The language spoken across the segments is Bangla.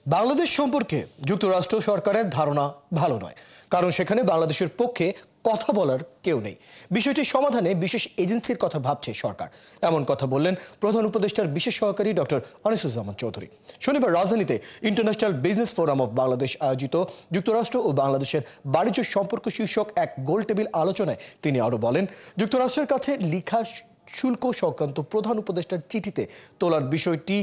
বাংলাদেশ সম্পর্কে যুক্তরাষ্ট্র সরকারের ধারণা ভালো নয়, কারণ সেখানে বাংলাদেশের পক্ষে কথা বলার কেউ নেই। বিষয়টি সমাধানে বিশেষ এজেন্সির কথা ভাবছে সরকার, এমন কথা বললেন প্রধান উপদেষ্টার বিশেষ সহকারী ডক্টর আনিসুজ্জামান চৌধুরী। শনিবার রাজধানীতে international business forum of Bangladesh আয়োজিত যুক্তরাষ্ট্র ও বাংলাদেশের বাণিজ্য সম্পর্ক শীর্ষক এক গোলটেবিল আলোচনায় তিনি আরও বলেন, যুক্তরাষ্ট্রের কাছে লিখা শুল্ক সংক্রান্ত প্রধান উপদেষ্টার চিঠিতে তোলার বিষয়টি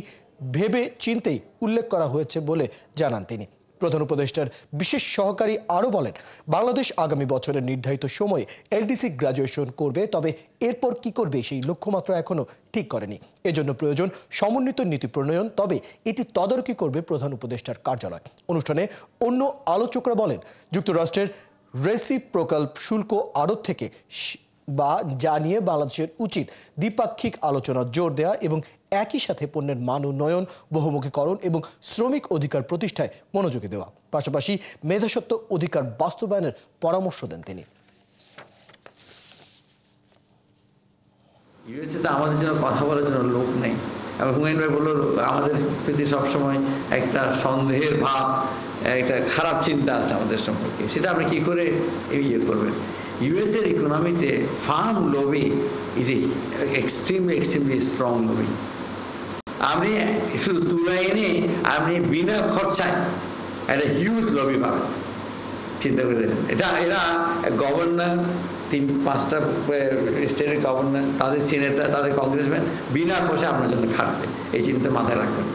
ভেবে চিন্তেই উল্লেখ করা হয়েছে বলে জানান তিনি। প্রধান উপদেষ্টার বিশেষ সহকারী আরও বলেন, বাংলাদেশ আগামী বছরের নির্ধারিত সময়ে এলডিসি গ্রাজুয়েশন করবে, তবে এরপর কি করবে সেই লক্ষ্যমাত্রা এখনও ঠিক করেনি। এজন্য প্রয়োজন সমন্বিত নীতি প্রণয়ন, তবে এটি তদারকি করবে প্রধান উপদেষ্টার কার্যালয়। অনুষ্ঠানে অন্য আলোচকরা বলেন, যুক্তরাষ্ট্রের রেসিপ্রোকাল শুল্ক আরোপ থেকে বা জানিয়ে বাংলাদেশের উচিত দ্বিপাক্ষিক আলোচনা জোর দেওয়া এবং একই সাথে পণ্যের মান উন্নয়ন, বহুমুখীকরণ এবং শ্রমিক অধিকার প্রতিষ্ঠায় মনোযোগী দেওয়া, পাশাপাশি মেধাস্বত্ব অধিকার বাস্তবায়নের পরামর্শ দেন তিনি। ইউএসএতে আমাদের জন্য কথা বলার জন্য লোক নেই। এবং হুমায়ুন ভাই বলল, আমাদের প্রতি সবসময় একটা সন্দেহের ভাব, একটা খারাপ চিন্তা আছে আমাদের সম্পর্কে। সেটা আপনি কী করে ইয়ে করবেন? ইউএসএর ইকোনমিতে farm lobby is extremely strong lobby. আপনি শুধু তুলা এনে আপনি বিনা খরচায় একটা হিউজ লবি পাবেন। চিন্তা করে দেখেন, এরা গভর্নর, 3-5টা স্টেটের গভর্নর, তাদের সিনেটর, তাদের কংগ্রেসম্যান বিনা পয়সা আপনার জন্য খাটবে। এই চিন্তা মাথায় রাখবেন।